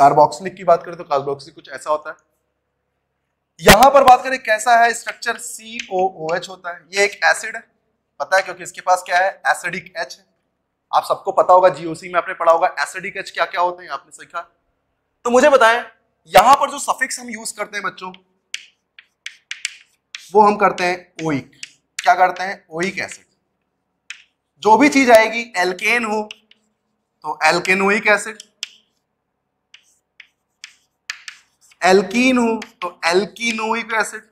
Carboxylic की बात करें तो कार्बोक्सिलिक कुछ ऐसा होता है। यहां पर बात करें कैसा है स्ट्रक्चर, COOH होता है। ये एक एसिड है, पता है क्योंकि इसके पास क्या है, एसिडिक H है। आप सबको पता होगा, जीओसी में आपने पढ़ा होगा एसिडिक H क्या क्या होते हैं, आपने सीखा। तो मुझे बताएं यहां पर जो सफिक्स हम यूज करते हैं बच्चों, वो हम करते हैं ओइक। क्या करते हैं, ओइक एसिड। जो भी चीज आएगी एल्केन हो तो एल्केनोइक एसिड, एल्कीन हो तो एल्कीनोइक एसिड,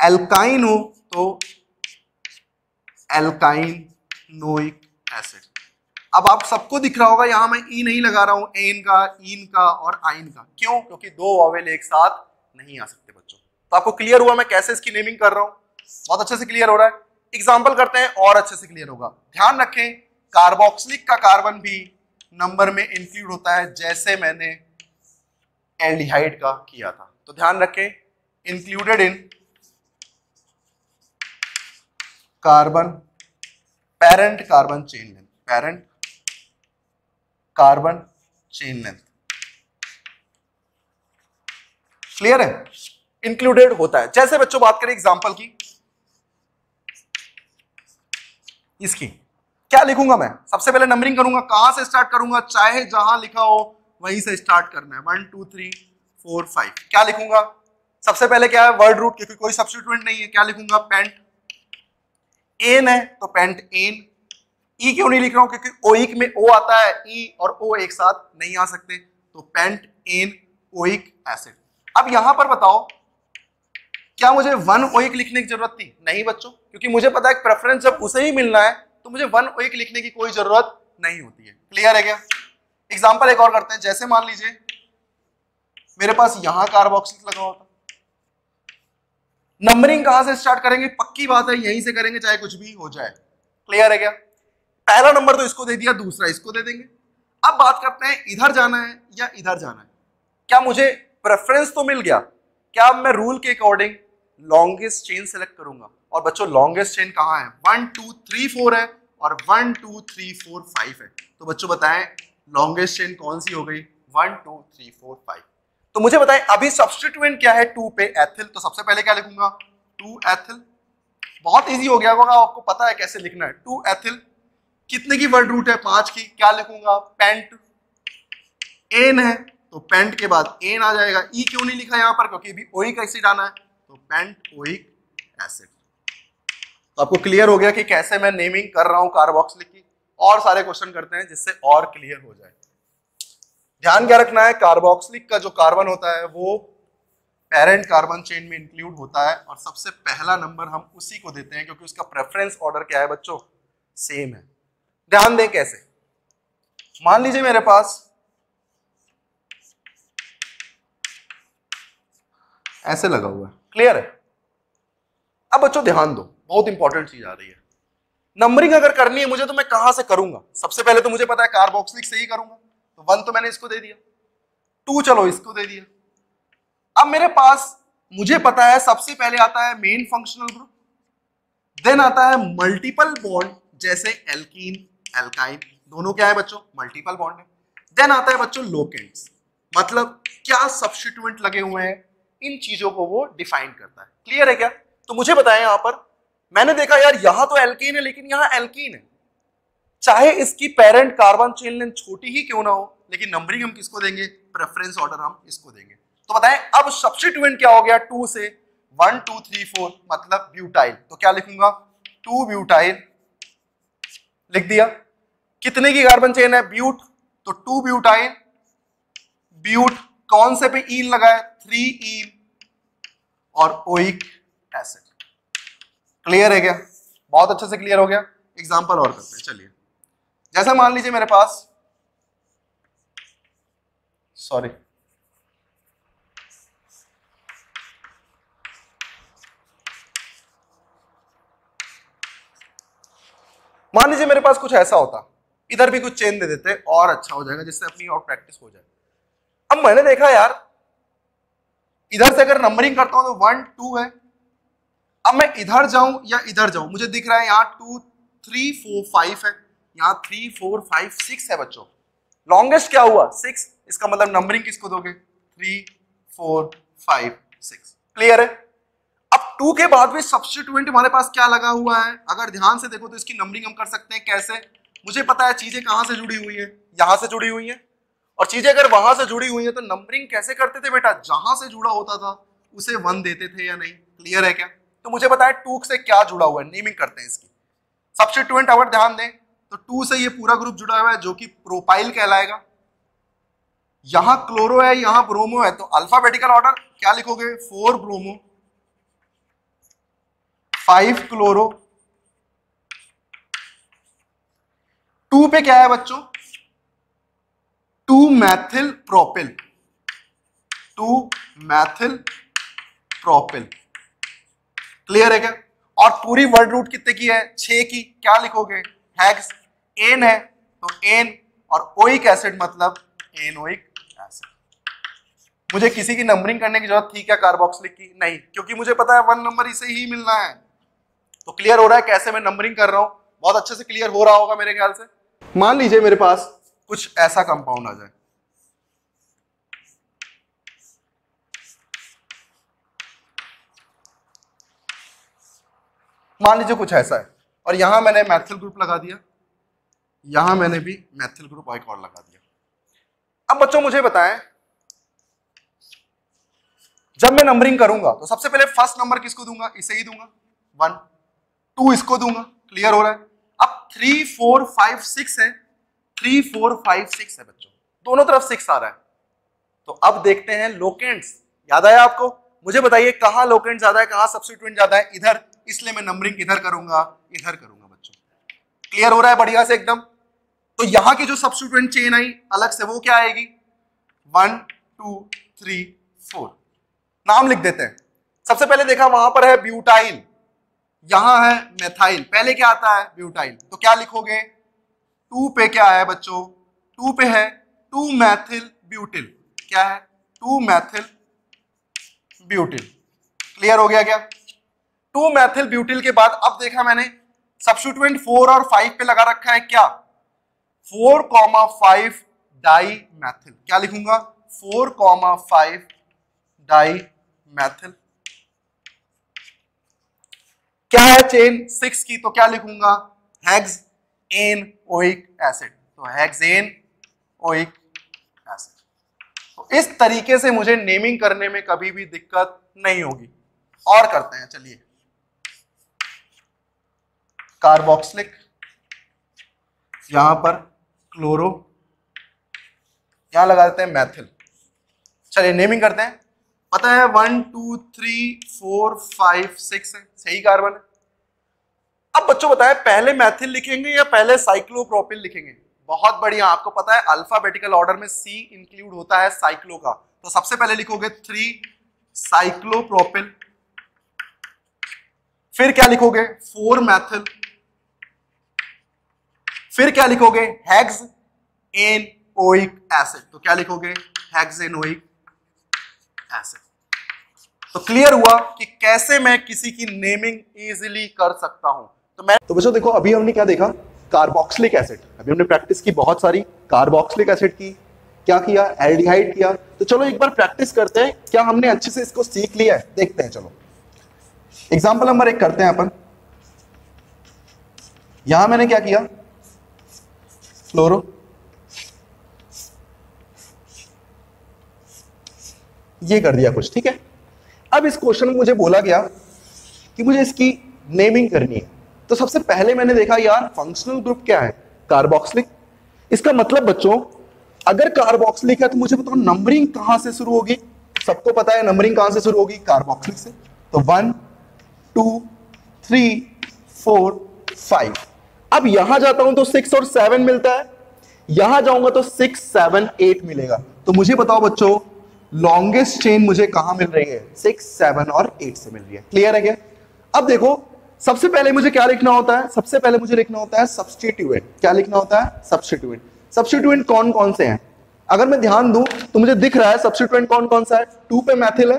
एल्काइन हो तो एल्काइनोइक एसिड। अब आप सबको दिख रहा होगा यहां मैं ई नहीं लगा रहा हूं, एन का, इन का और आइन का। क्यों? क्योंकि दो वॉवेल एक साथ नहीं आ सकते बच्चों। तो आपको क्लियर हुआ मैं कैसे इसकी नेमिंग कर रहा हूं? बहुत अच्छे से क्लियर हो रहा है। एग्जाम्पल करते हैं और अच्छे से क्लियर होगा। ध्यान रखें कार्बोक्सिलिक का कार्बन भी नंबर में इंक्लूड होता है, जैसे मैंने एल्डिहाइड का किया था। तो ध्यान रखें included in carbon parent carbon chain length, parent carbon chain length. Clear है? इंक्लूडेड होता है। जैसे बच्चों बात करें एग्जांपल की, इसकी क्या लिखूंगा मैं? सबसे पहले नंबरिंग करूंगा। कहां से स्टार्ट करूंगा? चाहे जहां लिखा हो वहीं से स्टार्ट करना है। 1 2 3 4 5। क्या लिखूंगा? सबसे पहले क्या है, वर्ड रूट, क्योंकि कोई सब्स्टिट्यूएंट नहीं है। क्या लिखूंगा? पेंट। एन है तो पेंट एन। ई क्यों नहीं लिख रहा हूं? क्योंकि ओइक में ओ आता है, ई और ओ एक साथ नहीं आ सकते। तो पेंट एन ओइक एसिड। अब यहां पर बताओ क्या मुझे 1 ओइक लिखने की जरूरत थी? नहीं बच्चों, क्योंकि मुझे पता है प्रेफरेंस जब उसे ही मिलना है तो मुझे 1 ओइक लिखने की कोई जरूरत नहीं होती है। क्लियर है क्या? एग्जांपल एक और करते हैं। जैसे मान लीजिए मेरे पास यहां कार्बोक्सिलिक लगा होता, नंबरिंग कहां से स्टार्ट करेंगे? पक्की बात है यहीं से करेंगे, चाहे कुछ भी हो जाए। क्लियर है क्या? पहला नंबर तो इसको दे दिया, दूसरा इसको दे देंगे। अब बात करते हैं इधर जाना है या इधर जाना है। क्या मुझे प्रेफरेंस तो मिल गया? क्या अब मैं रूल के अकॉर्डिंग लॉन्गेस्ट चेन सेलेक्ट करूंगा? और बच्चों लॉन्गेस्ट चेन कहां है? 1 2 3 4 है और 1 2 3 4 5 है। तो बच्चों बताएं लॉन्गेस्ट चेन कौन सी हो गई? 1 2 3 4 5। तो मुझे बताएं अभी सब्स्टिट्यूएंट क्या है 2 पे? एथिल। तो सबसे पहले क्या लिखूंगा? 2 एथिल। बहुत इजी हो गया होगा, आपको पता है कैसे लिखना है। 2 एथिल। कितने की वर्ड रूट है? 5 की। क्या लिखूंगा? पेंट। एन है तो पेंट के बाद एन आ जाएगा। ई क्यों नहीं लिखा यहां पर? क्योंकि भी ओइक एसिड आना है, तो पेंट ओइक एसिड। तो आपको क्लियर हो गया कि कैसे मैं नेमिंग कर रहा हूं कार्बोक्सिलिक की। और सारे क्वेश्चन करते हैं जिससे और क्लियर हो जाए। ध्यान क्या रखना है, कार्बोक्सिलिक का जो कार्बन होता है वो पेरेंट कार्बन चेन में इंक्लूड होता है और सबसे पहला नंबर हम उसी को देते हैं क्योंकि उसका प्रेफरेंस ऑर्डर क्या है बच्चों? सेम है। ध्यान दें कैसे। मान लीजिए मेरे पास ऐसे लगा हुआ है। क्लियर है? अब बच्चों ध्यान दो, बहुत इंपॉर्टेंट चीज आ रही है। नंबरिंग अगर करनी है मुझे तो मैं कहां से करूंगा? सबसे पहले तो मुझे पता है कार्बोक्सिलिक से ही करूंगा। तो 1 तो मैंने इसको दे दिया, 2 चलो इसको दे दिया। अब मेरे पास मुझे पता है सबसे पहले आता है मेन फंक्शनल ग्रुप, देन आता है मल्टीपल बॉन्ड, जैसे एल्कीन एल्काइन, दोनों क्या है बच्चों? मल्टीपल बॉन्ड है। देन आता है बच्चों लोकेंट्स, मतलब क्या सब्स्टिट्यूएंट लगे हुए हैं, इन चीजों को वो डिफाइन करता है। क्लियर है क्या? तो मुझे बताएं यहां पर मैंने देखा यार यहां तो एल्कीन है लेकिन यहां एल्कीन है, चाहे इसकी पेरेंट कार्बन चेन लेंथ छोटी ही क्यों ना हो, लेकिन नंबरिंग हम किसको देंगे? प्रेफरेंस ऑर्डर हम इसको देंगे। तो बताएं अब सब्स्टिट्यूएंट क्या हो गया? 2 से 1 2 3 4 मतलब ब्यूटाइल। तो क्या लिखूंगा? 2 ब्यूटाइल लिख दिया। कितने की कार्बन चेन है? ब्यूट, तो 2 ब्यूटाइल ब्यूट। कौन से पे ईन लगा है? 3 ईन और ओइक एसिड। क्लियर है क्या? बहुत अच्छे से क्लियर हो गया। एग्जांपल और करते हैं चलिए। जैसा मान लीजिए मेरे पास, सॉरी मान लीजिए मेरे पास कुछ ऐसा होता, इधर भी कुछ चेन दे देते और अच्छा हो जाएगा जिससे अपनी और प्रैक्टिस हो जाए। अब मैंने देखा यार इधर से अगर नंबरिंग करता हूं तो 1 2 है। अब मैं इधर जाऊं या इधर जाऊं, मुझे दिख रहा है यहाँ 2 3 4 5 है, यहाँ 3 4 5 6 है बच्चों। लॉन्गेस्ट क्या हुआ 6, इसका मतलब नंबरिंग किसको दोगे 3 4 5 6। क्लियर है। अब 2 के बाद भी सब्स्टिट्यूएंट हमारे पास क्या लगा हुआ है, अगर ध्यान से देखो तो इसकी नंबरिंग हम कर सकते हैं कैसे। मुझे पता है चीजें कहां से जुड़ी हुई है, यहां से जुड़ी हुई है, और चीजें अगर वहां से जुड़ी हुई है तो नंबरिंग कैसे करते थे बेटा, जहां से जुड़ा होता था उसे 1 देते थे या नहीं। क्लियर है क्या। तो मुझे पता है 2 से क्या जुड़ा हुआ है, नेमिंग करते हैं इसकी। सब्स्टिट्यूएंट अगर ध्यान दें तो 2 से ये पूरा ग्रुप जुड़ा हुआ है जो कि प्रोपाइल कहलाएगा। यहां क्लोरो है, यहां ब्रोमो है, तो अल्फाबेटिकल ऑर्डर क्या लिखोगे 4 ब्रोमो 5 क्लोरो। 2 पे क्या है बच्चों 2 Maithil propyl, 2 Maithil propyl. Clear है क्या। और पूरी वर्ड रूट कितने की है 6 की, क्या लिखोगे हेक्स। एन है तो एन, और ओइक एसिड मतलब एनोइक एसिड। मुझे किसी की नंबरिंग करने की जरूरत थी क्या कार्बोक्सिलिक की, नहीं, क्योंकि मुझे पता है 1 नंबर इसे ही मिलना है। तो क्लियर हो रहा है कैसे मैं नंबरिंग कर रहा हूं, बहुत अच्छे से क्लियर हो रहा होगा मेरे ख्याल से। मान लीजिए मेरे पास कुछ ऐसा कंपाउंड आ जाए, मान लीजिए कुछ ऐसा है, और यहां मैंने मैथिल ग्रुप लगा दिया, यहां मैंने भी मैथिल ग्रुप एक और लगा दिया। अब बच्चों मुझे बताएं, जब मैं नंबरिंग करूंगा तो सबसे पहले फर्स्ट नंबर किसको दूंगा, इसे ही दूंगा 1, 2 इसको दूंगा। क्लियर हो रहा है। अब 3 4 5 6 है, 3 4 5 6 है बच्चों, दोनों तरफ 6 आ रहा है। तो अब देखते हैं लोकेंट्स, याद आया आपको। मुझे बताइए कहां लोकेंट ज्यादा है, कहां सब्स्टिट्यूएंट ज्यादा है, इधर, इसलिए मैं नंबरिंग इधर करूंगा, इधर करूंगा बच्चों। क्लियर हो रहा है बढ़िया से एकदम। तो यहां की जो सब्स्टिट्यूएंट चेन आई अलग से वो क्या आएगी 1 2 3 4। नाम लिख देते हैं। सबसे पहले देखा वहां पर है ब्यूटाइल, यहां है मेथाइल, पहले क्या आता है ब्यूटाइल, तो क्या लिखोगे 2 पे क्या है बच्चों 2 पे है 2 मैथिल ब्यूटिल, क्या है 2 मैथिल ब्यूटिल। क्लियर हो गया क्या। 2 मैथिल ब्यूटिल के बाद अब देखा मैंने सब्स्टिट्यूएंट 4 और 5 पे लगा रखा है क्या 4,5 डाई मैथिल, क्या लिखूंगा 4,5 डाई मैथिल। क्या है चेन 6 की, तो क्या लिखूंगा हेक्सेनोइक एसिड, तो हेक्सेनोइक एसिड। तो इस तरीके से मुझे नेमिंग करने में कभी भी दिक्कत नहीं होगी। और करते हैं चलिए, कार्बोक्सिलिक, यहां पर क्लोरो, यहां लगा देते हैं मैथिल। चलिए नेमिंग करते हैं। पता है 1 2 3 4 5 6 है, सही कार्बन है। अब बच्चों बताएं पहले मैथिल लिखेंगे या पहले साइक्लोप्रोपिल लिखेंगे। बहुत बढ़िया, आपको पता है अल्फाबेटिकल ऑर्डर में सी इंक्लूड होता है साइक्लो का, तो सबसे पहले लिखोगे 3 साइक्लोप्रोपिल, फिर क्या लिखोगे 4 मैथिल, फिर क्या लिखोगे हेक्सेनोइक एसिड, तो क्या लिखोगे हेक्सेनोइक एसिड। तो क्लियर हुआ कि कैसे मैं किसी की नेमिंग इजीली कर सकता हूं। तो बच्चों देखो अभी हमने क्या देखा कार्बोक्सिलिक एसिड, अभी हमने प्रैक्टिस की बहुत सारी कार्बोक्सिलिक एसिड की, क्या किया एल्डिहाइड किया। तो चलो एक बार प्रैक्टिस करते हैं, क्या हमने अच्छे से इसको सीख लिया है देखते हैं। चलो एग्जांपल नंबर 1 करते हैं अपन। यहां मैंने क्या किया फ्लोरो, ये कर दिया कुछ, ठीक है। अब इस क्वेश्चन में मुझे बोला गया कि मुझे इसकी नेमिंग करनी है। तो सबसे पहले मैंने देखा यार फंक्शनल ग्रुप क्या है कार्बोक्सिलिक। इसका मतलब बच्चों अगर कार्बोक्सिलिक है तो मुझे बताओ नंबरिंग कहां से शुरू होगी। सबको पता है नंबरिंग कहां से शुरू होगी कार्बोक्सिलिक से। तो 1 2 3 4 5। अब यहां जाता हूं तो 6 और 7 मिलता है, यहां जाऊंगा तो 6 7 8 मिलेगा। तो मुझे बताओ बच्चों लॉन्गेस्ट चेन मुझे कहां मिल रही है 6 7 और 8 से मिल रही है। क्लियर है क्या। अब देखो सबसे पहले मुझे क्या लिखना होता है, सबसे पहले मुझे लिखना होता है सब्स्टिट्यूएंट। क्या लिखना होता है सब्स्टिट्यूएंट। सब्स्टिट्यूएंट कौन कौन से हैं, अगर मैं ध्यान दूं तो मुझे दिख रहा है सब्स्टिट्यूएंट कौन कौन सा है। 2 पे मैथिल है,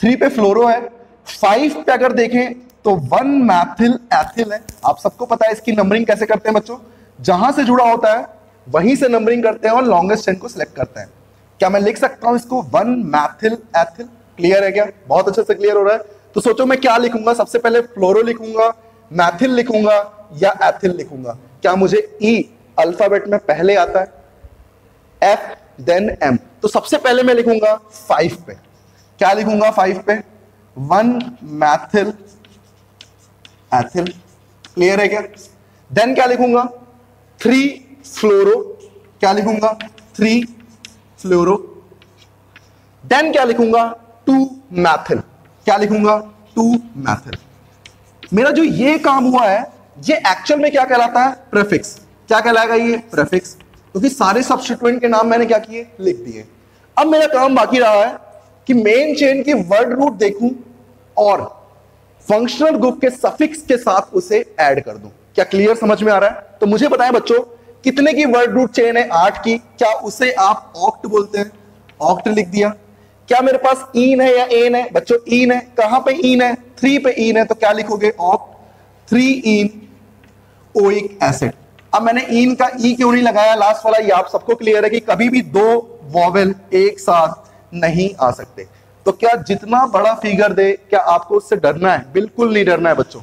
3 पे फ्लोरो है, 5 पे अगर देखें तो 1 मैथिल एथिल है। आप सबको पता है इसकी नंबरिंग कैसे करते हैं बच्चों, जहां से जुड़ा होता है वहीं से नंबरिंग करते हैं और लॉन्गेस्ट चेन को सिलेक्ट करते हैं। क्या मैं लिख सकता हूं इसको 1 मैथिल एथिल? क्लियर है क्या? बहुत अच्छे से क्लियर हो रहा है। तो सोचो मैं क्या लिखूंगा, सबसे पहले फ्लोरो लिखूंगा, मैथिल लिखूंगा या एथिल लिखूंगा? क्या मुझे ई अल्फाबेट में पहले आता है, एफ देन एम? तो सबसे पहले मैं लिखूंगा 5 पे। क्या लिखूंगा 5 पे? 1 मैथिल एथिल। क्लियर है क्या? देन क्या लिखूंगा? 3 फ्लोरो। क्या लिखूंगा? 3 फ्लोरो। देन क्या लिखूंगा? 2 मैथिल। क्या लिखूंगा? 2 मैथिल। मेरा जो ये काम हुआ है ये एक्चुअल में क्या कहलाता है? प्रीफिक्स। क्या कहलाएगा ये? प्रीफिक्स। क्योंकि सारे सब्स्टिट्यूएंट के नाम मैंने क्या किए? लिख दिए। अब मेरा काम बाकी रहा है कि मेन चेन की वर्ड रूट देखूं और फंक्शनल ग्रुप के सफिक्स के साथ उसे ऐड कर दूं। क्या क्लियर समझ में आ रहा है? तो मुझे बताएं बच्चों, कितने की वर्ड रूट चेन है? 8 की। क्या उसे आप ऑक्ट बोलते हैं? ऑक्ट लिख दिया। क्या मेरे पास इन है या एन है? बच्चों इन है। कहां पे इन है? 3 पे इन है, तो क्या लिखोगे? ऑक्ट 3 इन ओइक एसिड। अब मैंने इन का ई क्यों नहीं लगाया लास्ट वाला? ये आप सबको क्लियर है कि कभी भी 2 वॉवेल एक साथ नहीं आ सकते। तो क्या जितना बड़ा फिगर दे क्या आपको उससे डरना है? बिल्कुल नहीं डरना है बच्चों।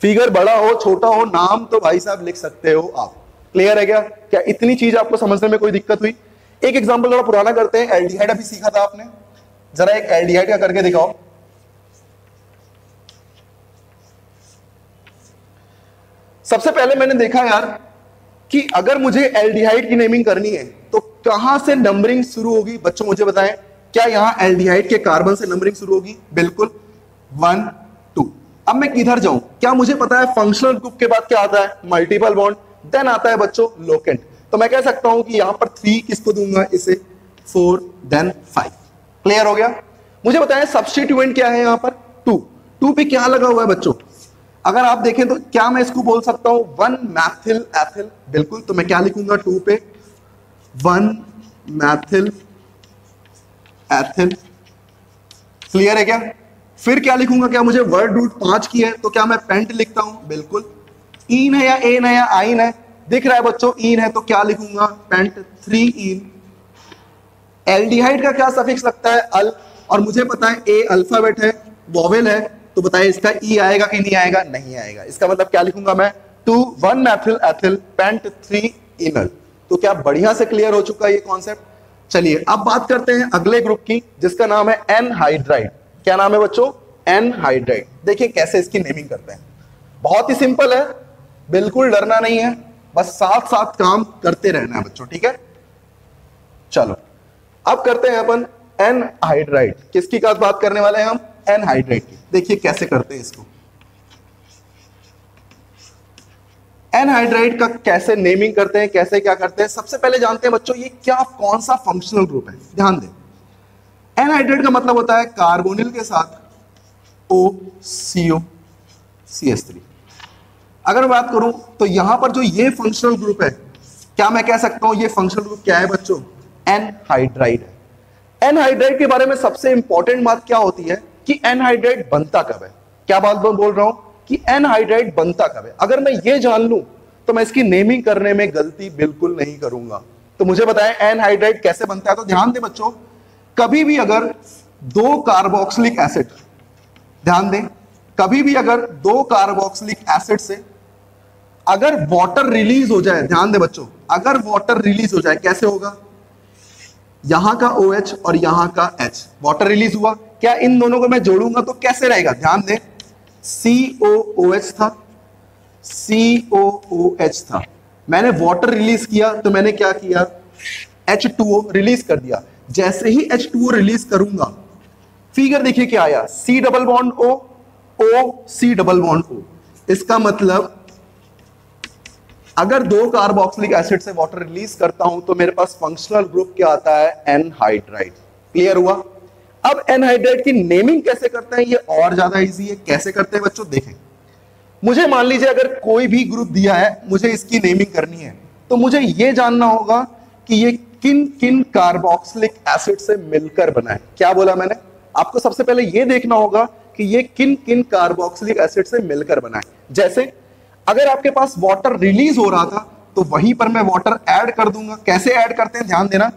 फिगर बड़ा हो छोटा हो, नाम तो भाई साहब लिख सकते हो आप। क्लियर है क्या? क्या इतनी चीज आपको समझने में कोई दिक्कत हुई? एक एग्जांपल थोड़ा पुराना करते हैं। एल्डिहाइड अभी सीखा था आपने, जरा एक एल्डिहाइड का करके दिखाओ। सबसे पहले मैंने देखा यार कि अगर मुझे एल्डिहाइड की नेमिंग करनी है तो कहां से नंबरिंग शुरू होगी? बच्चों मुझे बताएं, क्या यहां एल्डिहाइड के कार्बन से नंबरिंग शुरू होगी? बिल्कुल, 1 2। अब मैं किधर जाऊं? क्या मुझे पता है फंक्शनल ग्रुप के बाद क्या आता है? Multiple bond. देन आता है बच्चों लोकेंट। तो मैं कह सकता हूं कि यहां पर 3 किसको दूंगा? इसे 4 देन 5। क्लियर हो गया? मुझे बताएं सब्स्टिट्यूएंट क्या है यहां पर? 2। 2 पे क्या लगा हुआ है बच्चों? अगर आप देखें तो क्या मैं इसको बोल सकता हूं 1 मैथिल एथिल? बिल्कुल। तो मैं क्या लिखूंगा 2 पे? 1 मैथिल एथिल। क्लियर है क्या? फिर क्या लिखूंगा? क्या मुझे वर्ड रूट 5 की है तो क्या मैं पेंट लिखता हूं? बिल्कुल। इन है या एन है या आइन है? दिख रहा है बच्चों इन है, तो क्या लिखूंगा? पेंट 3 इन। एल्डिहाइड का क्या सफिक्स लगता है? अल। और मुझे पता है ए अल्फाबेट है, वोवेल है, तो बताइए इसका ई आएगा कि नहीं आएगा? नहीं आएगा। इसका मतलब क्या लिखूंगा मैं? 1 मैथिल एथिल पेंट 3 इनल। तो क्या बढ़िया से क्लियर हो चुका है ये कॉन्सेप्ट? चलिए अब बात करते हैं अगले ग्रुप की, जिसका नाम है एनहाइड्राइड। क्या नाम है बच्चों? एनहाइड्राइड। देखिए कैसे इसकी नेमिंग करते हैं। बहुत ही सिंपल है, बिल्कुल डरना नहीं है, बस साथ साथ काम करते रहना है बच्चों, ठीक है? चलो अब करते हैं अपन एनहाइड्राइड। किसकी बात करने वाले हैं हम? एनहाइड्राइड की। देखिए कैसे करते हैं इसको। एनहाइड्राइड का कैसे नेमिंग करते हैं, कैसे क्या करते हैं, सबसे पहले जानते हैं बच्चों ये क्या कौन सा फंक्शनल ग्रुप है। ध्यान दें, एनहाइड्राइड का मतलब होता है कार्बोनिल के साथ OCO CH3। अगर मैं बात करूं तो यहां पर जो ये फंक्शनल ग्रुप है, क्या मैं कह सकता हूं ये फंक्शनल ग्रुप क्या है बच्चों? एनहाइड्राइड है। एनहाइड्राइड के बारे में सबसे इंपॉर्टेंट बात क्या होती है कि एनहाइड्राइड बनता कब है। क्या बात बोल रहा हूं कि एनहाइड्राइड बनता कब है? अगर मैं ये जान लूं तो मैं इसकी नेमिंग करने में गलती बिल्कुल नहीं करूंगा। तो मुझे बताएं एनहाइड्राइड कैसे बनता है। तो ध्यान दें बच्चों, कभी भी अगर 2 कार्बोक्सिलिक एसिड, ध्यान दें, कभी भी अगर 2 कार्बोक्सिलिक एसिड से अगर वाटर रिलीज हो जाए, ध्यान दें बच्चों, अगर वाटर रिलीज हो जाए कैसे होगा? यहां का OH और यहां का H वाटर रिलीज हुआ, क्या इन दोनों को मैं जोड़ूंगा तो कैसे रहेगा? ध्यान दें, COOH था, COOH था, मैंने वाटर रिलीज किया तो मैंने क्या किया? H2O रिलीज कर दिया। जैसे ही H2O रिलीज करूंगा, फिगर देखिए क्या आया? C double bond O, O C double bond O। इसका मतलब अगर 2 कार्बोक्सिलिक एसिड से वाटर रिलीज करता हूं तो मेरे पास फंक्शनल ग्रुप क्या आता है? एनहाइड्राइड। क्लियर हुआ? अब एनहाइड्राइड की नेमिंग कैसे करते हैं ये और ज्यादा इजी है। कैसे करते हैं बच्चों? देखें, मुझे मान लीजिए अगर कोई भी ग्रुप दिया है, मुझे इसकी नेमिंग करनी है, तो मुझे यह जानना होगा कि ये किन किन कार्बोक्सिलिक एसिड से मिलकर बना है। क्या बोला मैंने? आपको सबसे पहले यह देखना होगा कि ये किन किन कार्बोक्सिलिक एसिड से मिलकर बना है। जैसे अगर आपके पास वाटर रिलीज हो रहा था तो वहीं पर मैं वाटर ऐड कर दूंगा। कैसे ऐड करते हैं ध्यान देना,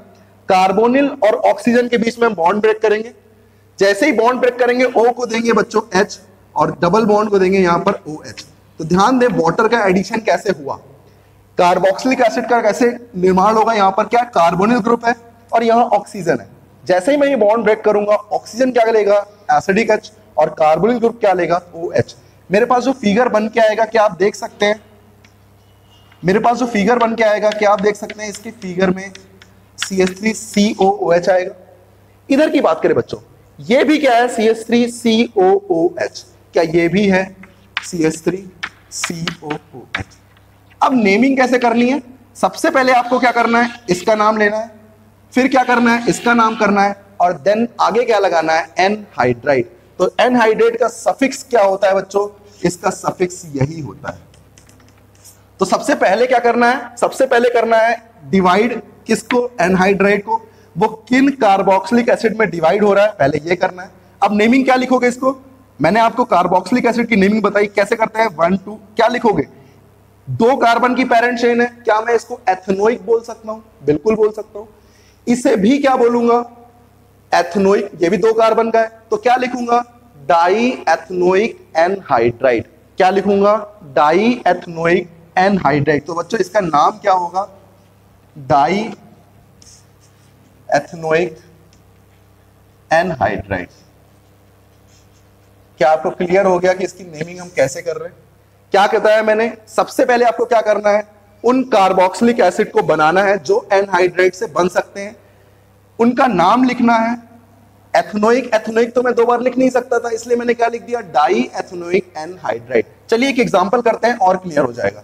कार्बोनिल और ऑक्सीजन के बीच में बॉन्ड ब्रेक करेंगे। जैसे ही बॉन्ड ब्रेक करेंगे O को देंगे बच्चों H और डबल बॉन्ड को देंगे यहां पर OH। तो ध्यान दें वाटर का एडिशन कैसे हुआ, कार्बोक्सिलिक एसिड का कैसे निर्माण होगा। यहां पर क्या कार्बोनिल ग्रुप है और यहां ऑक्सीजन है। जैसे ही मैं ये बॉन्ड ब्रेक करूंगा ऑक्सीजन क्या लेगा एसिडिक H और कार्बोनिल ग्रुप क्या लेगा OH। मेरे पास जो फिगर बन के आएगा क्या आप देख सकते हैं, मेरे पास जो फिगर बन के आएगा क्या आप देख सकते हैं, इसके फिगर में CH3COOH आएगा। इधर की बात करें बच्चों, ये भी क्या है CH3COOH, क्या ये भी है CH3COOH। अब नेमिंग कैसे करनी है, सबसे पहले आपको क्या करना है, इसका नाम लेना है, फिर क्या करना है, इसका नाम करना है, और देन आगे क्या लगाना है, एनहाइड्राइड। तो एनहाइड्राइड का सफिक्स क्या होता है बच्चों, इसका सफिक्स यही होता है। तो सबसे पहले क्या करना है, सबसे पहले करना है डिवाइड किसको, एनहाइड्राइड को। वो किन कार्बोक्सिलिक एसिड में डिवाइड हो रहा है पहले ये करना है। अब नेमिंग क्या लिखोगे इसको, मैंने आपको कार्बोक्सिलिक एसिड की नेमिंग बताई कैसे करते हैं, 1 2 क्या लिखोगे, 2 कार्बन की पैरेंट चेन है, क्या मैं इसको एथेनोइक बोल सकता हूं, बिल्कुल बोल सकता हूं। इसे भी क्या बोलूंगा, एथेनोइक, ये भी 2 कार्बन का है, तो क्या लिखूंगा, डाई एथेनोइक एनहाइड्राइड। क्या लिखूंगा, डाई एथेनोइक एनहाइड्राइड। तो बच्चों इसका नाम क्या होगा, डाई एथेनोइक एनहाइड्राइड। क्या आपको क्लियर हो गया कि इसकी नेमिंग हम कैसे कर रहे हैं। क्या कहता है मैंने, सबसे पहले आपको क्या करना है, उन कार्बोक्सिलिक एसिड को बनाना है जो एनहाइड्राइड से बन सकते हैं, उनका नाम लिखना है। एथेनोइक, एथेनोइक तो मैं 2 बार लिख नहीं सकता था, इसलिए मैंने क्या लिख दिया, डाई एथेनोइक एनहाइड्राइड। चलिए एक एग्जांपल करते हैं और क्लियर हो जाएगा।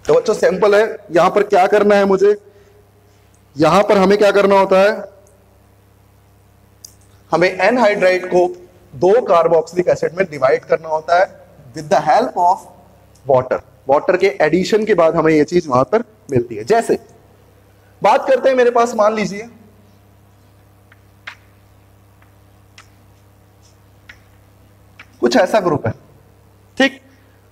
तो बच्चों सैंपल है, यहां पर क्या करना है मुझे, यहां पर हमें क्या करना होता है, हमें एनहाइड्राइड को 2 कार्बोक्सिलिक एसिड में डिवाइड करना होता है with the help of water. Water के एडिशन के बाद हमें यह चीज वहां पर मिलती है। जैसे बात करते हैं, मेरे पास मान लीजिए कुछ ऐसा ग्रुप है, ठीक।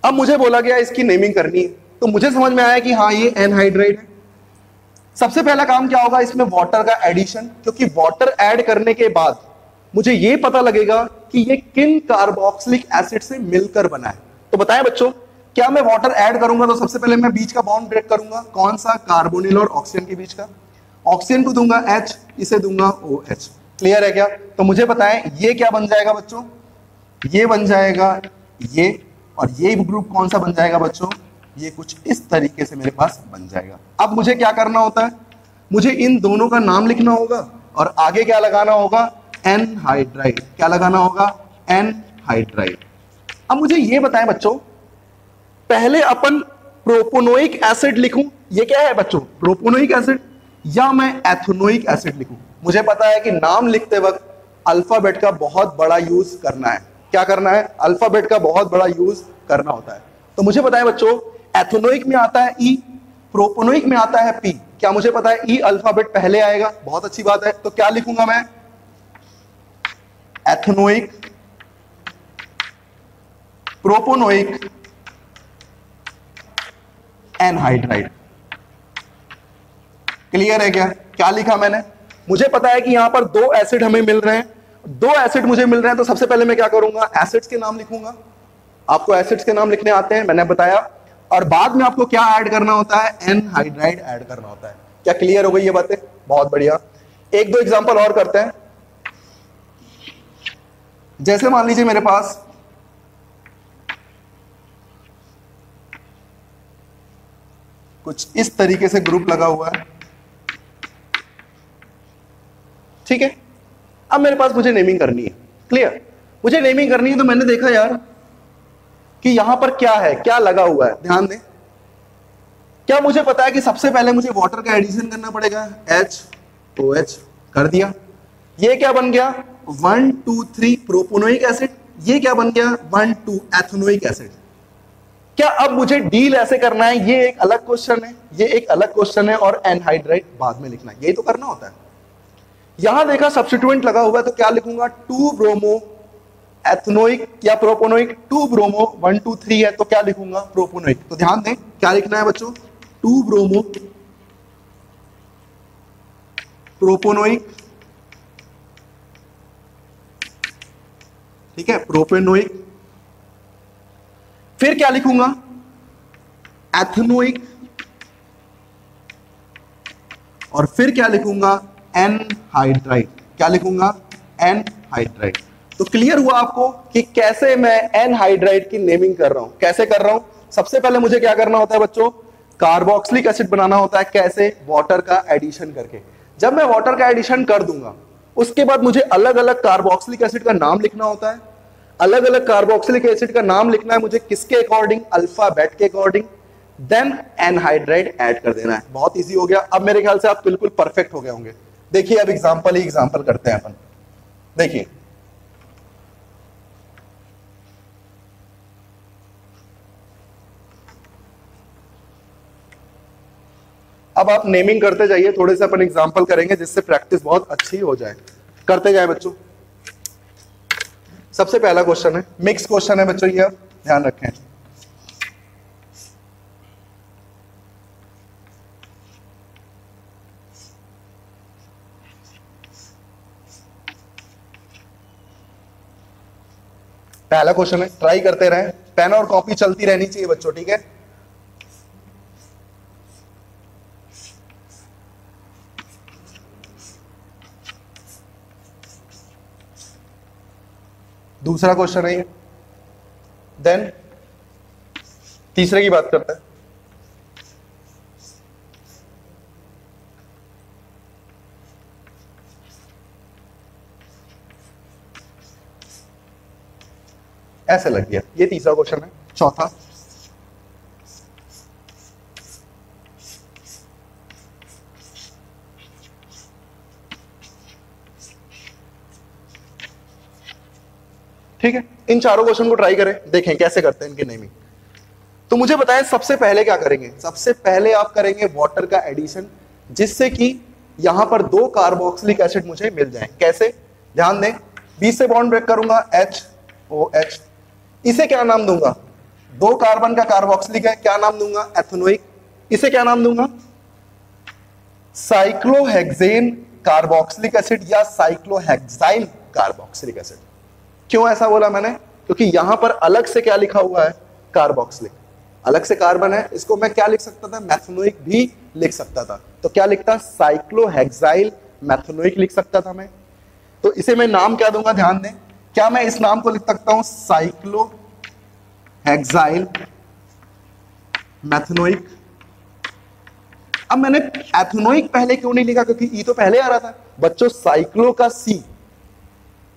अब मुझे बोला गया इसकी नेमिंग करनी है, तो मुझे समझ में आया कि हाँ ये एनहाइड्राइड है। सबसे पहला काम क्या होगा, इसमें वाटर का एडिशन, क्योंकि वाटर ऐड करने के बाद मुझे ये पता लगेगा कि ये किन कार्बोक्सिलिक एसिड से मिलकर बना है। तो बताएं बच्चों, क्या मैं वाटर ऐड करूंगा तो सबसे पहले मैं बीच का बॉन्ड ब्रेक करूंगा, कौन सा, कार्बोनिल और ऑक्सीजन के बीच का। ऑक्सीजन को दूंगा H, इसे दूंगा OH। क्लियर है क्या। तो मुझे बताएं ये क्या बन जाएगा बच्चों, ये बन जाएगा ये, और ये ग्रुप कौन सा बन जाएगा बच्चों, ये कुछ इस तरीके से मेरे पास बन जाएगा। अब मुझे क्या करना होता है, मुझे इन दोनों का नाम लिखना होगा और आगे क्या लगाना होगा, एनहाइड्राइड। क्या लगाना होगा, एनहाइड्राइड। अब मुझे ये बताएं बच्चों, पहले अपन प्रोपोनोइक एसिड लिखूं, ये क्या है बच्चों, प्रोपोनोइक एसिड, या मैं एथेनोइक एसिड लिखूं। मुझे पता है कि नाम लिखते वक्त अल्फाबेट का बहुत बड़ा यूज करना है। क्या करना है, अल्फाबेट का बहुत बड़ा यूज करना होता है। तो मुझे बताएं बच्चों, एथेनोइक में आता है E, प्रोपोनोइक में आता है P। क्या मुझे पता है E अल्फाबेट पहले आएगा, बहुत अच्छी बात है। तो क्या लिखूंगा मैं, एथेनोइक, प्रोपोनोइक, एनहाइड्राइड। क्लियर है क्या, क्या लिखा मैंने। मुझे पता है कि यहां पर 2 एसिड हमें मिल रहे हैं, 2 एसिड मुझे मिल रहे हैं, तो सबसे पहले मैं क्या करूंगा, एसिड्स के नाम लिखूंगा। आपको एसिड्स के नाम लिखने आते हैं, मैंने बताया। और बाद में आपको क्या ऐड करना होता है, एनहाइड्राइड ऐड करना होता है। क्या क्लियर हो गई ये बातें, बहुत बढ़िया। 1-2 एग्जांपल और करते हैं। जैसे मान लीजिए मेरे पास कुछ इस तरीके से ग्रुप लगा हुआ है, ठीक है। अब मेरे पास मुझे नेमिंग करनी है, क्लियर, मुझे नेमिंग करनी है। तो मैंने देखा यार कि यहां पर क्या है, क्या लगा हुआ है, ध्यान दें। क्या मुझे पता है कि सबसे पहले मुझे वाटर का एडिशन करना पड़ेगा, HOH कर दिया। ये क्या बन गया, 1 2 3 प्रोपोनोइक एसिड। ये क्या बन गया, 1 2 एथेनोइक एसिड। क्या अब मुझे डील ऐसे करना है, ये एक अलग क्वेश्चन है, ये एक अलग क्वेश्चन है, और एनहाइड्राइड बाद में लिखना है, यही तो करना होता है। यहां देखा सब्स्टिट्यूएंट लगा हुआ है, तो क्या लिखूंगा, 2 ब्रोमो एथनोइक या प्रोपोनोइक, 2 ब्रोमो 1 2 3 है तो क्या लिखूंगा प्रोपोनोइक। तो ध्यान दें क्या लिखना है बच्चों, 2 ब्रोमो प्रोपोनोइक, ठीक है, प्रोपेनोइक। फिर क्या लिखूंगा एथनोइक, और फिर क्या लिखूंगा एनहाइड्राइड। क्या लिखूंगा एनहाइड्राइड। तो क्लियर हुआ आपको कि कैसे मैं एनहाइड्राइड की नेमिंग कर रहा हूं। कैसे कर रहा हूं, सबसे पहले मुझे क्या करना होता है बच्चों, कार्बोक्सिलिक एसिड बनाना होता है। कैसे, वाटर का एडिशन करके। जब मैं वाटर का एडिशन कर दूंगा उसके बाद मुझे अलग अलग कार्बोक्सिलिक एसिड का नाम लिखना होता है। अलग अलग कार्बोक्सिलिक एसिड का नाम लिखना है मुझे किसके अकॉर्डिंग, अल्फाबेट के अकॉर्डिंग। देन एनहाइड्राइड ऐड कर देना है। बहुत इजी हो गया। अब मेरे ख्याल से आप बिल्कुल परफेक्ट हो गए होंगे। देखिए अब एग्जांपल ही एग्जांपल करते हैं अपन। देखिए अब आप नेमिंग करते जाइए, थोड़े से अपन एग्जांपल करेंगे जिससे प्रैक्टिस बहुत अच्छी हो जाए। करते जाए बच्चों। सबसे पहला क्वेश्चन है, मिक्स क्वेश्चन है बच्चों, ये आप ध्यान रखें। पहला क्वेश्चन है, ट्राई करते रहें, पेन और कॉपी चलती रहनी चाहिए बच्चों, ठीक है। दूसरा क्वेश्चन है ये। देन तीसरे की बात करते हैं। ऐसे लग गया, ये तीसरा क्वेश्चन है। चौथा, ठीक है। इन चारों क्वेश्चन को ट्राई करें, देखें कैसे करते हैं इनकी नेमिंग। तो मुझे बताएं सबसे पहले क्या करेंगे। सबसे पहले आप करेंगे वाटर का एडिशन, जिससे कि यहां पर 2 कार्बोक्सिलिक एसिड मुझे मिल जाएं। कैसे, ध्यान दें, बीच से बॉन्ड ब्रेक करूंगा HOH। इसे क्या नाम दूंगा, 2 कार्बन का कार्बोक्सिलिक है, क्या नाम दूंगा एथनोइक। इसे क्या नाम दूंगा साइक्लोहेक्सेन कार्बोक्सिलिक एसिड या साइक्लोहेक्साइल कार्बोक्सिलिक एसिड। क्यों ऐसा बोला मैंने, क्योंकि यहां पर अलग से क्या लिखा हुआ है कार्बोक्सिलिक, अलग से कार्बन है। इसको मैं क्या लिख सकता था, मैथनोइक भी लिख सकता था। तो क्या लिखता, साइक्लोहेक्साइल मैथनोइक लिख सकता था मैं। तो इसे मैं नाम क्या दूंगा, ध्यान दें, क्या मैं इस नाम को लिख सकता हूं साइक्लोहेक्साइल मैथनोइक। अब मैंने एथनोइक पहले क्यों नहीं लिखा, क्योंकि ई तो पहले आ रहा था बच्चों। साइक्लो का सी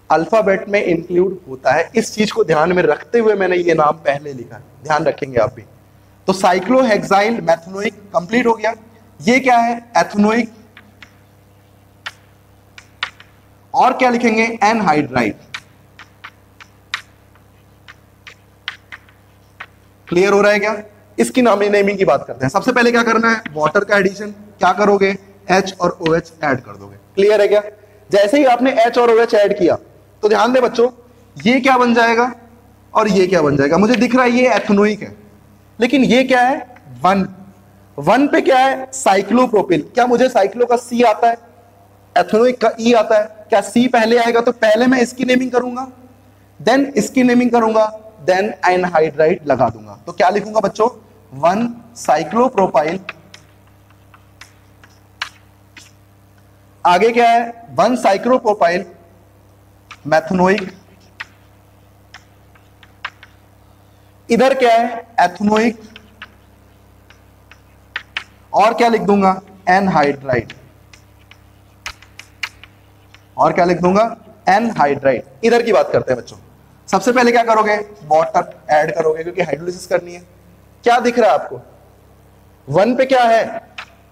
अल्फाबेट में इंक्लूड होता है, इस चीज को ध्यान में रखते हुए मैंने ये नाम पहले लिखा है, ध्यान रखेंगे आप भी। तो साइक्लोहेक्साइल मैथनोइक कंप्लीट हो गया। ये क्या है एथनोइक, और क्या लिखेंगे एनहाइड्राइड। क्लियर हो रहा है क्या, इसकी नेमिंग की बात करते हैं। सबसे पहले क्या करना है, वाटर का एडिशन। क्या करोगे, H और OH ऐड कर दोगे। क्लियर है क्या, जैसे ही आपने H और OH ऐड किया तो ध्यान दे बच्चों, ये क्या बन जाएगा और ये क्या बन जाएगा। मुझे दिख रहा है ये एथनोइक है, लेकिन ये क्या है 1 पे क्या है साइक्लोप्रोपिल। क्या मुझे साइक्लो का C आता है, एथनोइक का E आता है। क्या C पहले आएगा, तो पहले मैं इसकी नेमिंग करूंगा, देन इसकी नेमिंग करूंगा, देन एनहाइड्राइड लगा दूंगा। तो क्या लिखूंगा बच्चों 1 साइक्लोप्रोपाइल, आगे क्या है 1 साइक्लोप्रोपाइल मैथनोइक, इधर क्या है एथनोइक, और क्या लिख दूंगा एनहाइड्राइड, और क्या लिख दूंगा एनहाइड्राइड। इधर की बात करते हैं बच्चों। सबसे पहले क्या करोगे, वाटर ऐड करोगे क्योंकि हाइड्रोलिसिस करनी है। क्या दिख रहा है आपको 1 पे क्या है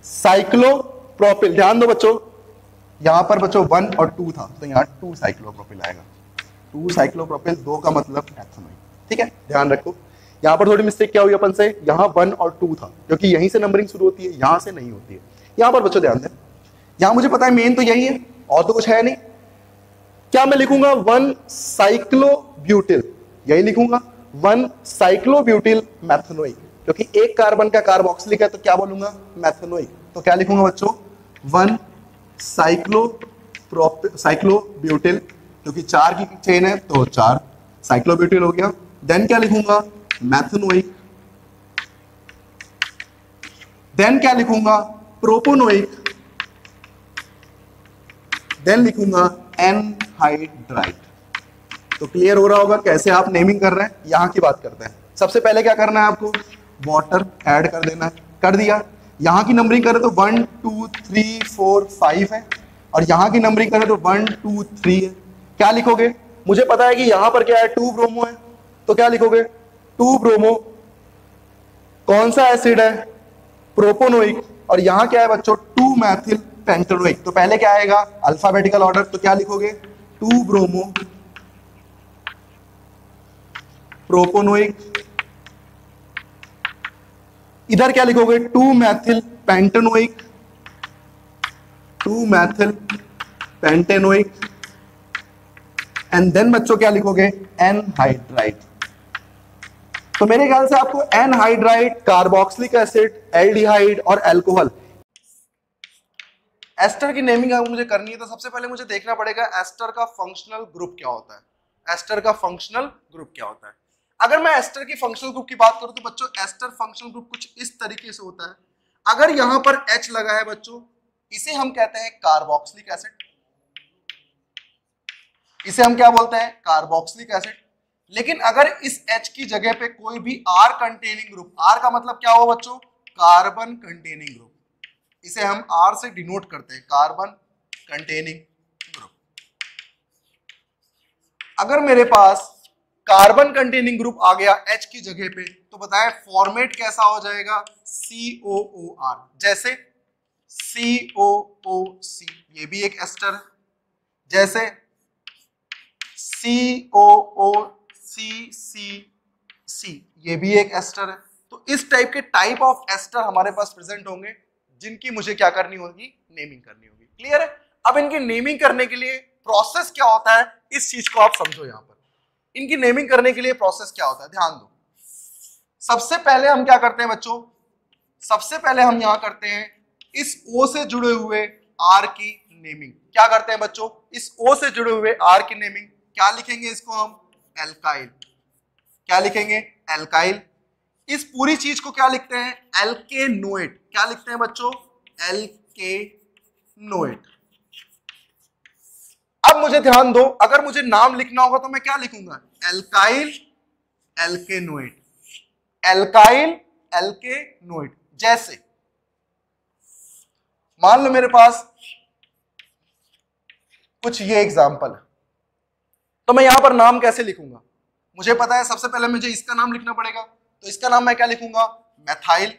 साइक्लोप्रोपिल। ध्यान दो बच्चों, यहां पर बच्चों 1 और 2 था, तो यहां 2 साइक्लोप्रोपिल आएगा। 2 साइक्लोप्रोपिल, 2 का मतलब एथनोइक। ठीक है, ध्यान रखो। यहां पर थोड़ी मिस्टेक क्या हुई अपन से, यहां 1 और 2 था क्योंकि यहीं से नंबरिंग शुरू होती है, यहां से नहीं होती है। यहां पर बच्चों ध्यान दें, यहां मुझे पता है मेन तो यही है और तो कुछ है नहीं। क्या मैं लिखूंगा 1 साइक्लोब्यूटिल, यही लिखूंगा 1 साइक्लोब्यूटिल मैथनोइक, क्योंकि एक कार्बन का कार्बोक्सिलिक है तो क्या बोलूंगा मैथनोइक, तो क्या लिखूंगा बच्चों 1 साइक्लोब्यूटिल, क्योंकि 4 की चेन है तो 4 साइक्लोब्यूटिल हो गया। देन क्या लिखूंगा मैथनोइक, देन क्या लिखूंगा प्रोपोनोइक, देन लिखूंगा एनहाइड्राइड। तो क्लियर हो रहा होगा कैसे आप नेमिंग कर रहे हैं। यहां की बात करते हैं। सबसे पहले क्या करना है आपको, वाटर ऐड कर देना है, कर दिया। यहां की नंबरिंग करें तो 1 2 3 4 5 है, और यहां की नंबरिंग करें तो 1 2 3 है। क्या लिखोगे, मुझे पता है कि यहां पर क्या है 2 ब्रोमो है, तो क्या लिखोगे 2 ब्रोमो, कौन सा एसिड है प्रोपोनोइक, और यहां क्या है बच्चों 2 मैथिल पेंटेनोइक। तो पहले क्या आएगा अल्फाबेटिकल ऑर्डर, तो क्या लिखोगे 2 ब्रोमो प्रोपोनोइक, इधर क्या लिखोगे 2 methyl pentanoic, 2 methyl pentanoic, and then बच्चों क्या लिखोगे एनहाइड्राइड। तो मेरे ख्याल से आपको एनहाइड्राइड, कार्बोक्सिलिक एसिड, एल्डिहाइड और अल्कोहल, एस्टर की नेमिंग अगर मुझे करनी है तो सबसे पहले मुझे देखना पड़ेगा एस्टर का फंक्शनल ग्रुप क्या होता है। एस्टर का फंक्शनल ग्रुप क्या होता है। अगर मैं एस्टर की फंक्शनल ग्रुप की बात करूं तो बच्चों एस्टर फंक्शनल ग्रुप कुछ इस तरीके से होता है। अगर यहां पर H लगा है बच्चों, इसे हम कहते हैं कार्बोक्सिलिक एसिड, इसे हम क्या बोलते हैं कार्बोक्सिलिक एसिड। लेकिन अगर इस H की जगह पे कोई भी R कंटेनिंग ग्रुप, R का मतलब क्या हुआ बच्चों कार्बन कंटेनिंग ग्रुप, इसे हम R से डिनोट करते हैं कार्बन कंटेनिंग ग्रुप। अगर मेरे पास कार्बन कंटेनिंग ग्रुप आ गया H की जगह पे तो बताएं फॉर्मेट कैसा हो जाएगा COOR, जैसे COOC, ये भी एक एस्टर है, जैसे COOCCC, ये भी एक एस्टर है। तो इस टाइप के टाइप ऑफ एस्टर हमारे पास प्रेजेंट होंगे जिनकी मुझे क्या करनी होगी नेमिंग करनी होगी। क्लियर है। अब इनकी नेमिंग करने के लिए प्रोसेस क्या होता है इस चीज को आप समझो। यहां पर इनकी नेमिंग करने के लिए प्रोसेस क्या होता है ध्यान दो। सबसे पहले हम क्या करते हैं बच्चों, सबसे पहले हम यहां करते हैं इस O से जुड़े हुए R की नेमिंग। क्या करते हैं बच्चों, इस O से जुड़े हुए R की नेमिंग क्या लिखेंगे, इसको हम एल्काइल, क्या लिखेंगे एल्काइल। इस पूरी चीज को क्या लिखते हैं एल्केनोएट, क्या लिखते हैं बच्चों एल्केनोएट। अब मुझे ध्यान दो, अगर मुझे नाम लिखना होगा तो मैं क्या लिखूंगा एल्काइल एल्केनोएट, एल्काइल एल्केनोएट। जैसे मान लो मेरे पास कुछ ये एग्जांपल है, तो मैं यहां पर नाम कैसे लिखूंगा, मुझे पता है सबसे पहले मुझे इसका नाम लिखना पड़ेगा, तो इसका नाम मैं क्या लिखूंगा मैथाइल।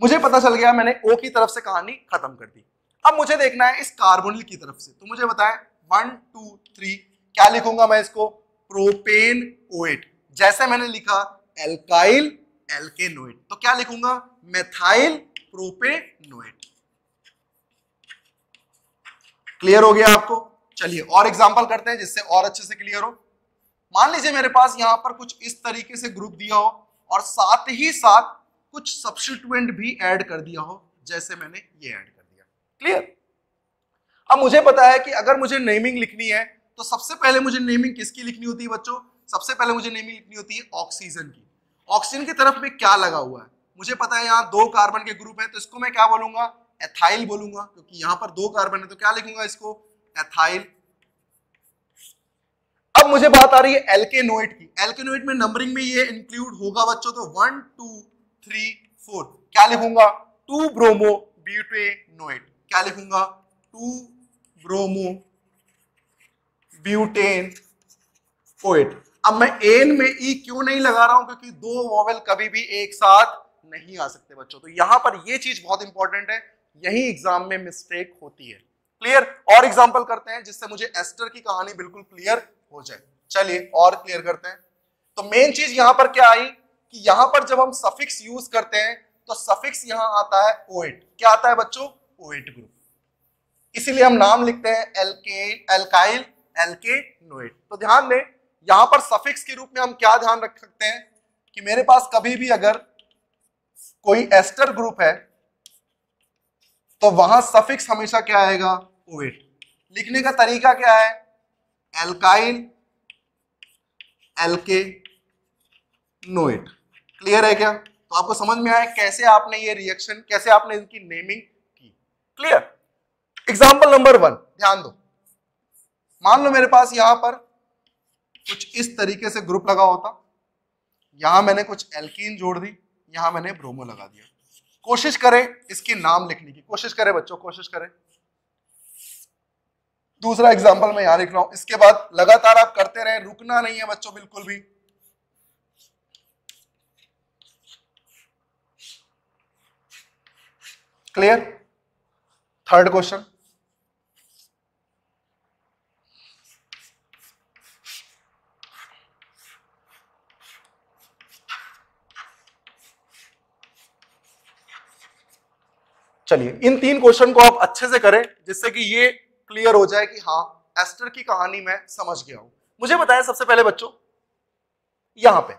मुझे पता चल गया, मैंने O की तरफ से कहानी खत्म कर दी। अब मुझे देखना है इस कार्बोनिल की तरफ से, तो मुझे बताएं 1 2 3 क्या लिखूंगा मैं इसको प्रोपेन ओएट। जैसे मैंने लिखा एल्काइल एल्केनोएट, तो क्या लिखूंगा मेथाइल प्रोपेनोएट। क्लियर हो गया आपको। चलिए और एग्जांपल करते हैं जिससे और अच्छे से क्लियर हो। मान लीजिए मेरे पास यहां पर कुछ इस तरीके से ग्रुप दिया हो और साथ ही साथ कुछ सब्स्टिट्यूएंट भी ऐड कर दिया हो, जैसे मैंने ये ऐड कर दिया। क्लियर। अब मुझे पता है कि अगर मुझे नेमिंग लिखनी है तो सबसे पहले मुझे नेमिंग किसकी लिखनी होती है बच्चों, सबसे पहले मुझे नेमिंग लिखनी होती है ऑक्सीजन की। ऑक्सीजन की तरफ में क्या लगा हुआ है, मुझे पता है यहाँ 2 कार्बन के ग्रुप है, तो इसको मैं क्या बोलूंगा एथाइल बोलूंगा, क्योंकि यहाँ पर 2 कार्बन है, तो क्या लिखूंगा इसको एथाइल। अब मुझे बात आ रही है एल्केनोएट की। एल्केनोएट में नंबरिंग में ये इंक्लूड होगा बच्चों, तो 1 2 3 4 क्या लिखूंगा 2 ब्रोमो ब्यूटेनोएट, क्या लिखूंगा 2 ब्रोमो ब्यूटेन ओएट। अब मैं एन में ई क्यों नहीं लगा रहा हूं, क्योंकि 2 वॉवेल कभी भी एक साथ नहीं आ सकते बच्चों। तो यहां पर ये चीज बहुत इंपॉर्टेंट है, यही एग्जाम में मिस्टेक होती है। क्लियर। और एग्जांपल करते हैं जिससे मुझे एस्टर की कहानी बिल्कुल क्लियर हो जाए। चलिए और क्लियर करते हैं। तो मेन चीज यहां पर क्या आई कि यहां पर जब हम सफिक्स यूज करते हैं तो सफिक्स यहां आता है ओएट। क्या आता है बच्चों ओएट ग्रुप। इसीलिए हम नाम लिखते हैं एल्काइल एल्केनोइड। तो ध्यान दें यहां पर सफिक्स के रूप में हम क्या ध्यान रख सकते हैं कि मेरे पास कभी भी अगर कोई एस्टर ग्रुप है तो वहां सफिक्स हमेशा क्या आएगा, ओएट। लिखने का तरीका क्या है, एल्काइल एल्केनोइड। क्लियर है क्या? तो आपको समझ में आया कैसे आपने ये रिएक्शन, कैसे आपने इनकी नेमिंग की। क्लियर? एग्जाम्पल नंबर 1 ध्यान दो। मान लो मेरे पास यहां पर कुछ इस तरीके से ग्रुप लगा होता, यहां मैंने कुछ एल्कीन जोड़ दी, यहां मैंने ब्रोमो लगा दिया। कोशिश करें इसके नाम लिखने की, कोशिश करें बच्चों, कोशिश करें। दूसरा एग्जाम्पल मैं यहां लिख रहा हूं, इसके बाद लगातार आप करते रहें, रुकना नहीं है बच्चों बिल्कुल भी। क्लियर? थर्ड क्वेश्चन, चलिए इन 3 क्वेश्चन को आप अच्छे से करें जिससे कि ये क्लियर हो जाए कि हाँ एस्टर की कहानी मैं समझ गया हूं। मुझे बताएं सबसे पहले बच्चों, यहां पे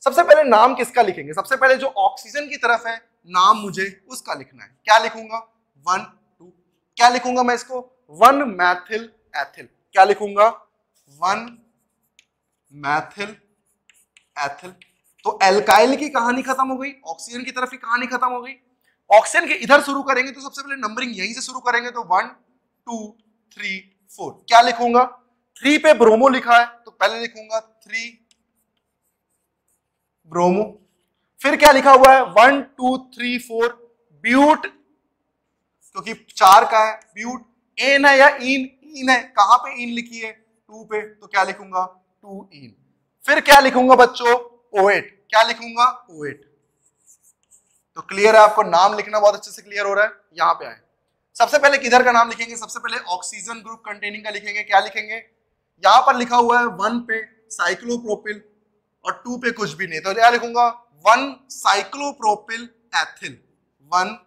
सबसे पहले नाम किसका लिखेंगे? सबसे पहले जो ऑक्सीजन की तरफ है नाम मुझे उसका लिखना है। क्या लिखूंगा? 1 2। क्या लिखूंगा मैं इसको? 1 मैथिल एथिल। क्या लिखूंगा? 1 मैथिल एथिल। तो एल्काइल की कहानी खत्म हो गई, ऑक्सीजन की तरफ की कहानी खत्म हो गई। ऑक्सीजन के इधर शुरू करेंगे तो सबसे पहले नंबरिंग यहीं से शुरू करेंगे, तो 1 2 3 4। क्या लिखूंगा? 3 पे ब्रोमो लिखा है तो पहले लिखूंगा 3 ब्रोमो। फिर क्या लिखा हुआ है? 1 2 3 4 ब्यूट, क्योंकि 4 का है ब्यूट। एन है या इन? इन है। कहां पे इन लिखी है? 2 पे, तो क्या लिखूंगा? 2 इन। फिर क्या लिखूंगा बच्चों? OH। क्या लिखूंगा? OH। तो क्लियर है आपको? नाम लिखना बहुत अच्छे से क्लियर हो रहा है। यहां पे आए, सबसे पहले किधर का नाम लिखेंगे? सबसे पहले ऑक्सीजन ग्रुप कंटेनिंग का लिखेंगे। क्या लिखेंगे? यहां पर लिखा हुआ है 1 पे साइक्लोप्रोपिल और 2 पे कुछ भी नहीं, तो क्या लिखूंगा? 1 साइक्लोप्रोपिल एथिल। 1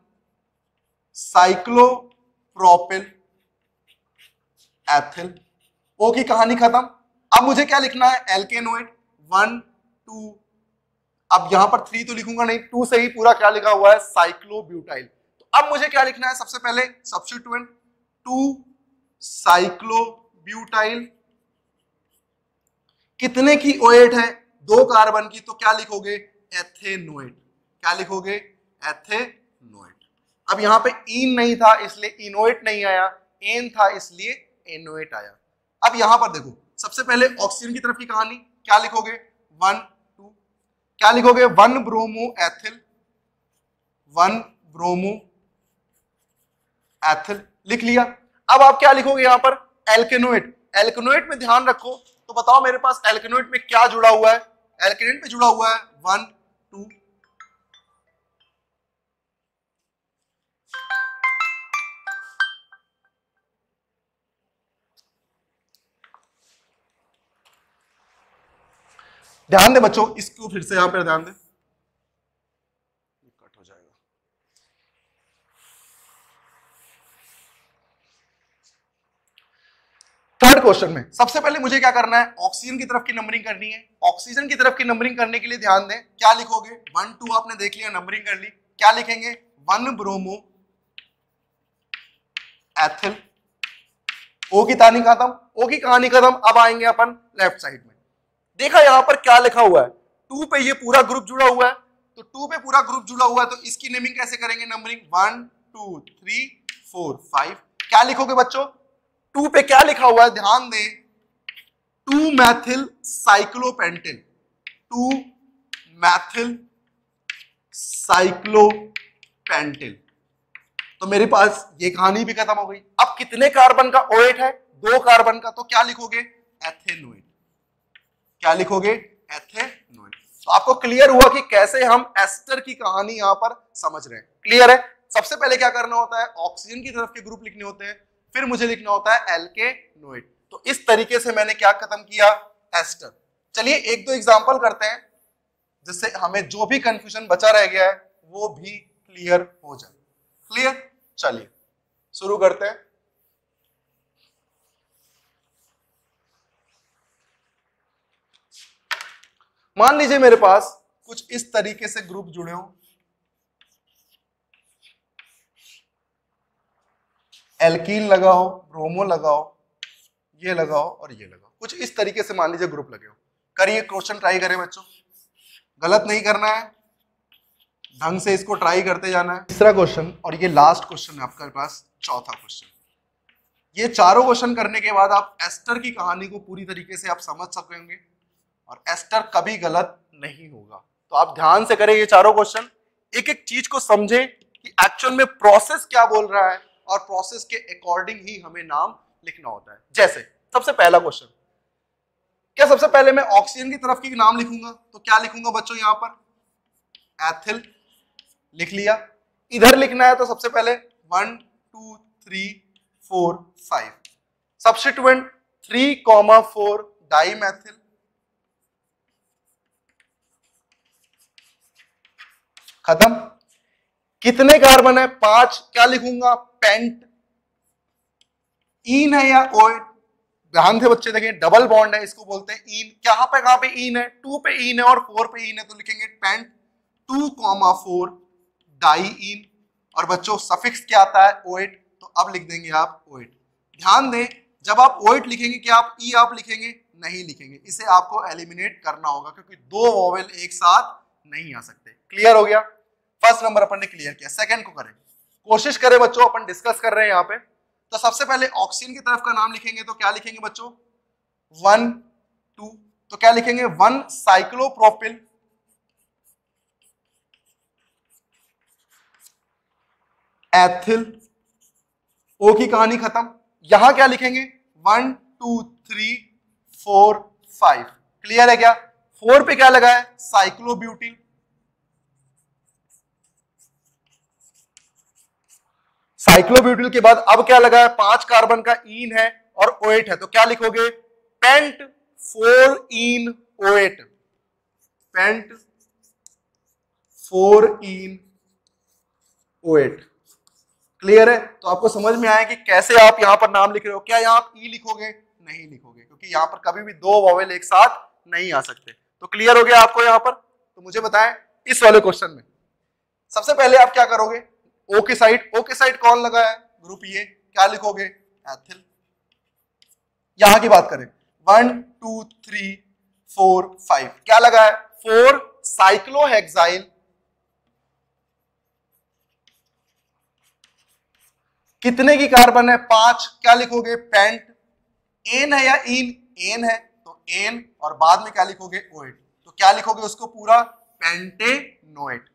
cyclopropyl ethyl. ओ की कहानी खत्म। अब मुझे क्या लिखना है? एल्केनोइड। 1 2, अब यहां पर 3 तो लिखूंगा नहीं, 2 से ही पूरा क्या लिखा हुआ है? साइक्लोब्यूटाइल। तो अब मुझे क्या लिखना है? सबसे पहले सब्स्टिट्यूएंट 2 साइक्लोब्यूटाइल। कितने की OH है? 2 कार्बन की, तो क्या लिखोगे? एथेनोइड। क्या लिखोगे? एथेनोइड। अब यहां पे इन नहीं था इसलिए इनोइट नहीं आया, एन था इसलिए एनोइट आया। अब यहां पर देखो, सबसे पहले ऑक्सीजन की तरफ की कहानी। क्या लिखोगे? 1 2। क्या लिखोगे? 1 ब्रोमो एथिल। 1 ब्रोमो एथिल लिख लिया। अब आप क्या लिखोगे यहां पर? एल्केनोइड। एल्केनोइड में ध्यान रखो, तो बताओ मेरे पास एल्केनोइड में क्या जुड़ा हुआ है? एल्केनोइड में जुड़ा हुआ है 1 2। ध्यान दे बच्चों, इसको फिर से यहां पर ध्यान दे, कट हो जाएगा। थर्ड क्वेश्चन में सबसे पहले मुझे क्या करना है? ऑक्सीजन की तरफ की नंबरिंग करनी है। ऑक्सीजन की तरफ की नंबरिंग करने के लिए ध्यान दें, क्या लिखोगे? 1 2 आपने देख लिया, नंबरिंग कर ली। क्या लिखेंगे? 1 ब्रोमो एथिल। ओ की कहानी खत्म। ओ की कहानी खत्म। अब आएंगे अपन लेफ्ट साइड में। देखा यहां पर क्या लिखा हुआ है? 2 पे ये पूरा ग्रुप जुड़ा हुआ है, तो 2 पे पूरा ग्रुप जुड़ा हुआ है, तो इसकी नेमिंग कैसे करेंगे? नंबरिंग 1 2 3 4 5। क्या लिखोगे बच्चों? 2 पे क्या लिखा हुआ है? ध्यान दें, 2 मैथिल साइक्लोपेंटेन। 2 मैथिल साइक्लोपेंटेन। तो मेरे पास ये कहानी भी खत्म हो गई। अब कितने कार्बन का OH है? 2 कार्बन का, तो क्या लिखोगे? एथेनोइड। क्या लिखोगे? एथेनोइड। तो आपको क्लियर हुआ कि कैसे हम एस्टर की कहानी यहां पर समझ रहे हैं। क्लियर है? सबसे पहले क्या करना होता है? ऑक्सीजन की तरफ के ग्रुप लिखने होते हैं, फिर मुझे लिखना होता है एल्केनोइड। तो इस तरीके से मैंने क्या खत्म किया? एस्टर। चलिए 1-2 एग्जांपल करते हैं जिससे हमें जो भी कंफ्यूजन बचा रह गया है वो भी क्लियर हो जाए। क्लियर? चलिए शुरू करते हैं। मान लीजिए मेरे पास कुछ इस तरीके से ग्रुप जुड़े हो, एल्कीन लगाओ, ब्रोमो लगाओ, ये लगाओ और ये लगाओ, कुछ इस तरीके से मान लीजिए ग्रुप लगे हो। करिए, क्वेश्चन ट्राई करें बच्चों, गलत नहीं करना है, ढंग से इसको ट्राई करते जाना है। तीसरा क्वेश्चन और ये लास्ट क्वेश्चन है आपके पास, चौथा क्वेश्चन। ये चारों क्वेश्चन करने के बाद आप एस्टर की कहानी को पूरी तरीके से आप समझ सकेंगे और एस्टर कभी गलत नहीं होगा। तो आप ध्यान से करें ये चारों क्वेश्चन, एक एक चीज को समझे कि एक्चुअल में प्रोसेस क्या बोल रहा है और प्रोसेस के अकॉर्डिंग ही हमें नाम लिखना होता है। जैसे सबसे पहला क्वेश्चन, क्या सबसे पहले मैं ऑक्सीजन की तरफ की नाम लिखूंगा तो क्या लिखूंगा बच्चों, यहां पर एथिल लिख लिया। इधर लिखना है तो सबसे पहले 1 2 3 4 5, सब्स्टिट्यूएंट 3,4 डाइमेथिल, खत्म। कितने कार्बन है, 5, क्या लिखूंगा, पेंट। ईन है या ओएट, ध्यान से बच्चे देखें, डबल बॉन्ड है, इसको बोलते हैं ईन। कहां पे ईन है, 2 पे ईन है और 4 पे ईन है, तो लिखेंगे पेंट 2,4 डाई ईन। और बच्चों सफिक्स क्या आता है, ओएट, तो अब लिख देंगे आप ओएट। ध्यान दें, जब आप ओएट लिखेंगे क्या आप ई आप लिखेंगे, नहीं लिखेंगे, इसे आपको एलिमिनेट करना होगा क्योंकि दो वोवेल एक साथ नहीं आ सकते। क्लियर हो गया, फर्स्ट नंबर अपन ने क्लियर किया। सेकंड को करें, कोशिश करें बच्चों, अपन डिस्कस कर रहे हैं यहाँ पे। तो सबसे पहले ऑक्सीजन की तरफ का नाम लिखेंगे तो क्या लिखेंगे बच्चों, 1 2, तो क्या लिखेंगे 1 साइक्लोप्रोपिल, एथिल, ओ की कहानी खत्म। यहां क्या लिखेंगे 1 2 3 4 5, क्लियर है क्या। 4 पे क्या लगा है, साइक्लोब्यूटिल, साइक्लोब्यूटिल के बाद अब क्या लगा है, 5 कार्बन का ईन है और ओएट है, तो क्या लिखोगे, पेंट 4 ईन ओएट, पेंट 4 ईन ओएट। क्लियर है, तो आपको समझ में आया कि कैसे आप यहां पर नाम लिख रहे हो। क्या यहां आप ई लिखोगे, नहीं लिखोगे, क्योंकि यहां पर कभी भी दो वोवेल एक साथ नहीं आ सकते। तो क्लियर हो गया आपको यहां पर। तो मुझे बताएं इस वाले क्वेश्चन में सबसे पहले आप क्या करोगे, ओ के साइड कौन लगा है, ग्रुप ए, क्या लिखोगे, एथिल। यहां की बात करें 1 2 3 4 5, क्या लगा है, 4 साइक्लोहेक्साइल, कितने की कार्बन है, 5, क्या लिखोगे, पेंट। एन है या इन, एन है तो एन, और बाद में क्या लिखोगे, ओएट, तो क्या लिखोगे उसको पूरा, पेंटेनोएट।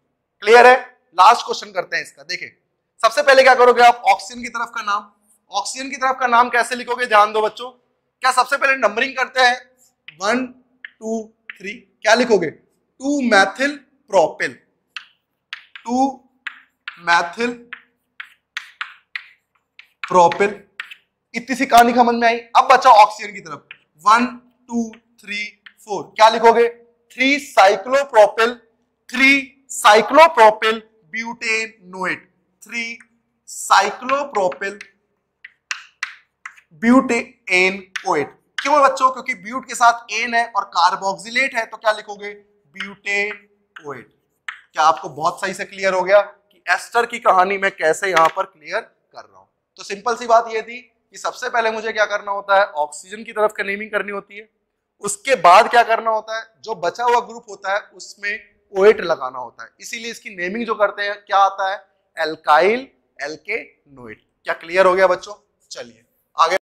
क्लियर है, लास्ट क्वेश्चन करते हैं इसका। देखिए सबसे पहले क्या करोगे आप, ऑक्सीजन की तरफ का नाम, ऑक्सीजन की तरफ का नाम कैसे लिखोगे, ध्यान दो बच्चों। क्या सबसे पहले नंबरिंग करते हैं, 1 2 3, क्या लिखोगे, 2 मैथिल प्रोपिल, 2 मैथिल प्रोपिल। इतनी सी कहानी समझ में आई। अब बचा ऑक्सीजन की तरफ, 1 2 3 4, क्या लिखोगे, 3 साइक्लोप्रोपिल, 3 साइक्लोप्रोपिल ब्यूटेनोएट, 3 साइक्लोप्रोपिल ब्यूटेनोएट। क्यों बच्चों, क्योंकि ब्यूट के साथ एन है और कार्बोक्सिलेट है, तो क्या लिखोगे, ब्यूटेनोएट। क्या आपको बहुत सही से क्लियर हो गया कि एस्टर की कहानी मैं कैसे यहां पर क्लियर कर रहा हूं। तो सिंपल सी बात ये थी कि सबसे पहले मुझे क्या करना होता है, ऑक्सीजन की तरफ का नेमिंग करनी होती है। उसके बाद क्या करना होता है, जो बचा हुआ ग्रुप होता है उसमें ओएट लगाना होता है, इसीलिए इसकी नेमिंग जो करते हैं क्या आता है, एल्काइल एल्केनोएट। क्या क्लियर हो गया बच्चों, चलिए आगे।